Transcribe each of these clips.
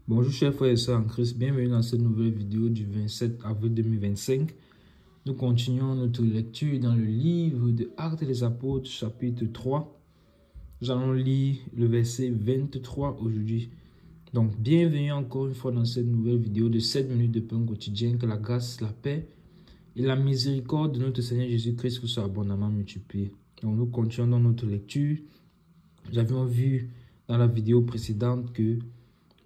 Bonjour chers frères et sœurs en Christ, bienvenue dans cette nouvelle vidéo du 27 avril 2025. Nous continuons notre lecture dans le livre de Actes des Apôtres chapitre 3. Nous allons lire le verset 23 aujourd'hui. Donc bienvenue encore une fois dans cette nouvelle vidéo de 7 minutes de pain quotidien. Que la grâce, la paix et la miséricorde de notre Seigneur Jésus-Christ vous soient abondamment multipliées. Donc nous continuons dans notre lecture. Nous avions vu dans la vidéo précédente que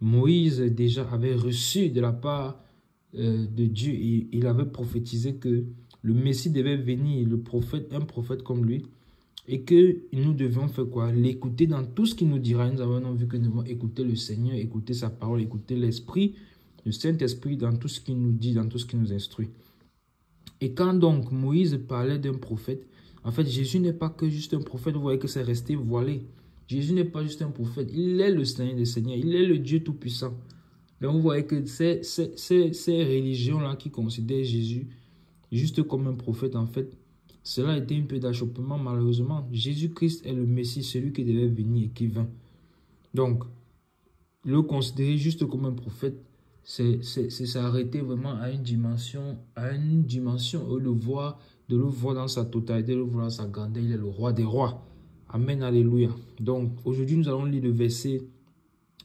Moïse déjà avait reçu de la part de Dieu et il avait prophétisé que le Messie devait venir, un prophète comme lui, et que nous devions faire quoi? L'écouter dans tout ce qu'il nous dira. Nous avons vu que nous devons écouter le Seigneur, écouter sa parole, écouter l'Esprit, le Saint-Esprit dans tout ce qu'il nous dit, dans tout ce qu'il nous instruit. Et quand donc Moïse parlait d'un prophète, en fait Jésus n'est pas que juste un prophète, vous voyez que c'est resté voilé. Jésus n'est pas juste un prophète, il est le Seigneur des Seigneurs, il est le Dieu Tout-Puissant. Donc vous voyez que ces religions-là qui considèrent Jésus juste comme un prophète, en fait, cela a été un peu d'achoppement malheureusement. Jésus-Christ est le Messie, celui qui devait venir et qui vint. Donc, le considérer juste comme un prophète, c'est s'arrêter vraiment à une dimension, de le voir dans sa totalité, de le voir dans sa grandeur. Il est le roi des rois. Amen, alléluia. Donc, aujourd'hui, nous allons lire le verset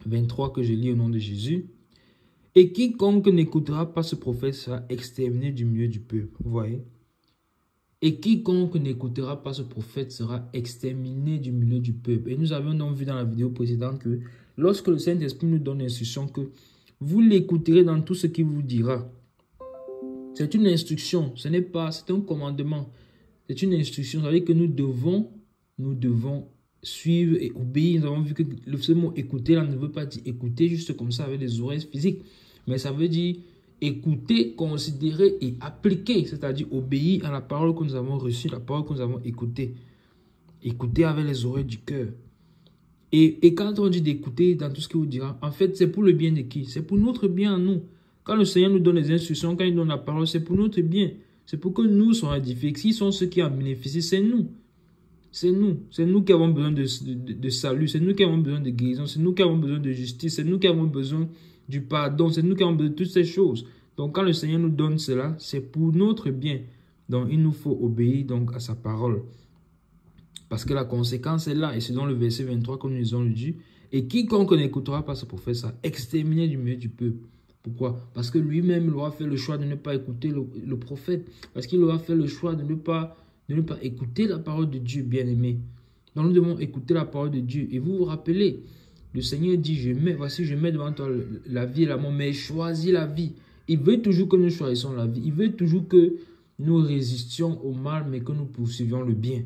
23 que je lis au nom de Jésus. Et quiconque n'écoutera pas ce prophète sera exterminé du milieu du peuple. Vous voyez? Et quiconque n'écoutera pas ce prophète sera exterminé du milieu du peuple. Et nous avions donc vu dans la vidéo précédente que lorsque le Saint-Esprit nous donne l'instruction que vous l'écouterez dans tout ce qu'il vous dira. C'est une instruction, ce n'est pas, c'est un commandement. C'est une instruction, ça veut dire que nous devons suivre et obéir. Nous avons vu que ce mot écouter là ne veut pas dire écouter juste comme ça avec les oreilles physiques, mais ça veut dire écouter, considérer et appliquer, c'est-à-dire obéir à la parole que nous avons reçue, la parole que nous avons écoutée. Écouter avec les oreilles du cœur. Et quand on dit d'écouter dans tout ce qu'il vous dira, en fait, c'est pour le bien de qui? C'est pour notre bien à nous. Quand le Seigneur nous donne les instructions, quand il donne la parole, c'est pour notre bien. C'est pour que nous soyons édifiés. S'ils sont ceux qui en bénéficient, c'est nous. C'est nous qui avons besoin de salut, c'est nous qui avons besoin de guérison, c'est nous qui avons besoin de justice, c'est nous qui avons besoin du pardon, c'est nous qui avons besoin de toutes ces choses. Donc quand le Seigneur nous donne cela, c'est pour notre bien. Donc il nous faut obéir donc à sa parole. Parce que la conséquence est là, et c'est dans le verset 23 que nous lisons le dit. Et quiconque n'écoutera pas ce prophète sera exterminé du milieu du peuple. Pourquoi? Parce que lui-même, il aura fait le choix de ne pas écouter le prophète. Parce qu'il aura fait le choix de ne pas écouter la parole de Dieu, bien-aimé. Donc nous devons écouter la parole de Dieu. Et vous vous rappelez, le Seigneur dit, voici, je mets devant toi la vie et la mort, mais choisis la vie. Il veut toujours que nous choisissions la vie. Il veut toujours que nous résistions au mal, mais que nous poursuivions le bien.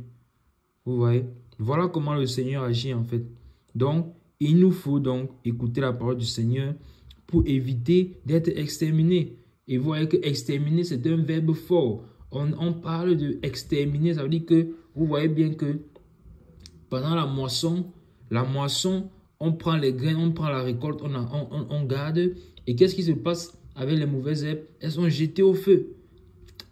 Vous voyez? Voilà comment le Seigneur agit en fait. Donc, il nous faut donc écouter la parole du Seigneur pour éviter d'être exterminés. Et vous voyez que exterminer, c'est un verbe fort. On parle de exterminer, ça veut dire que vous voyez bien que pendant la moisson, on prend les graines, on prend la récolte, on garde. Et qu'est-ce qui se passe avec les mauvaises herbes? Elles sont jetées au feu.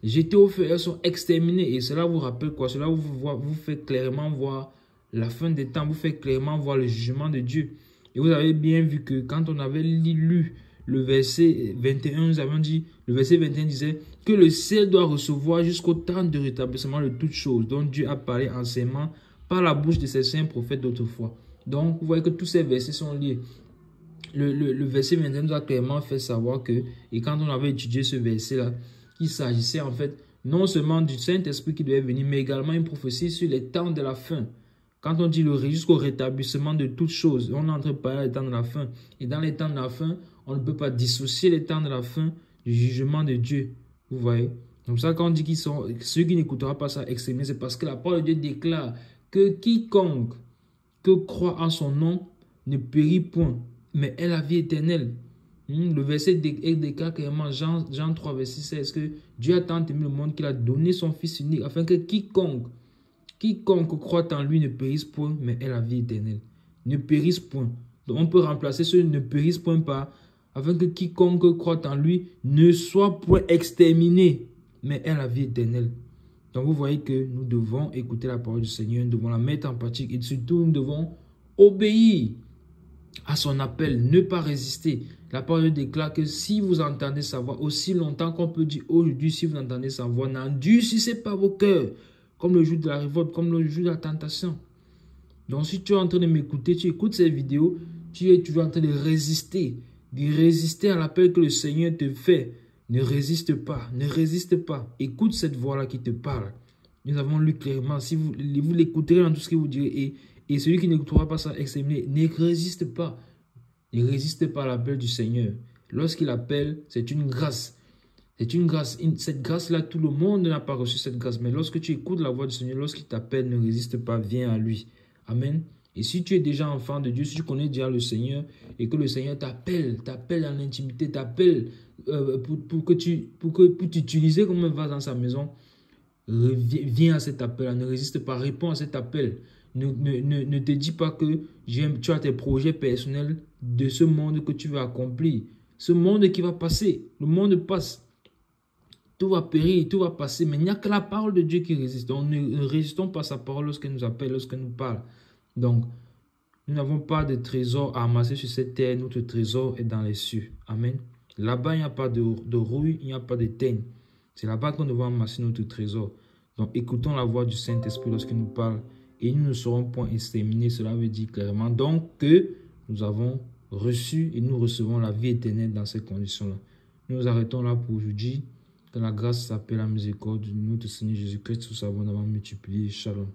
Jetées au feu, elles sont exterminées. Et cela vous rappelle quoi? Cela vous fait clairement voir la fin des temps, vous fait clairement voir le jugement de Dieu. Et vous avez bien vu que quand on avait lu le verset 21, nous avons dit, le verset 21 disait que le ciel doit recevoir jusqu'au temps de rétablissement de toutes choses dont Dieu a parlé anciennement par la bouche de ses saints prophètes d'autrefois. Donc, vous voyez que tous ces versets sont liés. Le verset 21 nous a clairement fait savoir que, et quand on avait étudié ce verset-là, il s'agissait en fait non seulement du Saint-Esprit qui devait venir, mais également une prophétie sur les temps de la fin. Quand on dit jusqu'au rétablissement de toutes choses, on est en train de parler des temps de la fin. Et dans les temps de la fin, on ne peut pas dissocier les temps de la fin du jugement de Dieu. Vous voyez? Donc ça, quand on dit qu'ils sont ceux qui n'écouteront pas ça exterminés, c'est parce que la parole de Dieu déclare que quiconque que croit en son nom ne périt point, mais ait la vie éternelle. Le verset déclare clairement, Jean 3, verset 16, que Dieu a tant aimé le monde qu'il a donné son Fils unique, afin que quiconque croit en lui ne périsse point, mais ait la vie éternelle. Ne périsse point. Donc on peut remplacer ce ne périsse point par, afin que quiconque croit en lui ne soit point exterminé, mais ait la vie éternelle. Donc vous voyez que nous devons écouter la parole du Seigneur, nous devons la mettre en pratique et surtout nous devons obéir. à son appel, ne pas résister. La parole déclare que si vous entendez sa voix, aussi longtemps qu'on peut dire aujourd'hui, si vous entendez sa voix, n'endurcissez pas vos cœurs, comme le jour de la révolte, comme le jour de la tentation. Donc si tu es en train de m'écouter, tu écoutes ces vidéos, tu es toujours en train de résister à l'appel que le Seigneur te fait. Ne résiste pas, ne résiste pas. Écoute cette voix-là qui te parle. Nous avons lu clairement, si vous l'écouterez dans tout ce que vous direz, et celui qui n'écoutera pas ça exterminé, ne résiste pas. Ne résiste pas à l'appel du Seigneur. Lorsqu'il appelle, c'est une grâce. C'est une grâce. Cette grâce-là, tout le monde n'a pas reçu cette grâce. Mais lorsque tu écoutes la voix du Seigneur, lorsqu'il t'appelle, ne résiste pas, viens à lui. Amen. Et si tu es déjà enfant de Dieu, si tu connais déjà le Seigneur et que le Seigneur t'appelle en intimité, t'appelle pour t'utiliser comme un vase dans sa maison, viens à cet appel, ne résiste pas, réponds à cet appel. Ne te dis pas que tu as tes projets personnels de ce monde que tu veux accomplir. Ce monde qui va passer, le monde passe. Tout va périr, tout va passer, mais il n'y a que la parole de Dieu qui résiste. Donc, ne résistons pas à sa parole lorsqu'elle nous appelle, lorsqu'elle nous parle. Donc, nous n'avons pas de trésor à amasser sur cette terre, notre trésor est dans les cieux. Amen. Là-bas, il n'y a pas de rouille, il n'y a pas de teigne. C'est là-bas qu'on devons amasser notre trésor. Donc, écoutons la voix du Saint-Esprit lorsqu'il nous parle et nous ne serons point exterminés. Cela veut dire clairement donc que nous avons reçu et nous recevons la vie éternelle dans ces conditions-là. Nous nous arrêtons là pour aujourd'hui. Que la grâce s'appelle la miséricorde de notre Seigneur Jésus-Christ, tout ça abondamment multiplié. Shalom.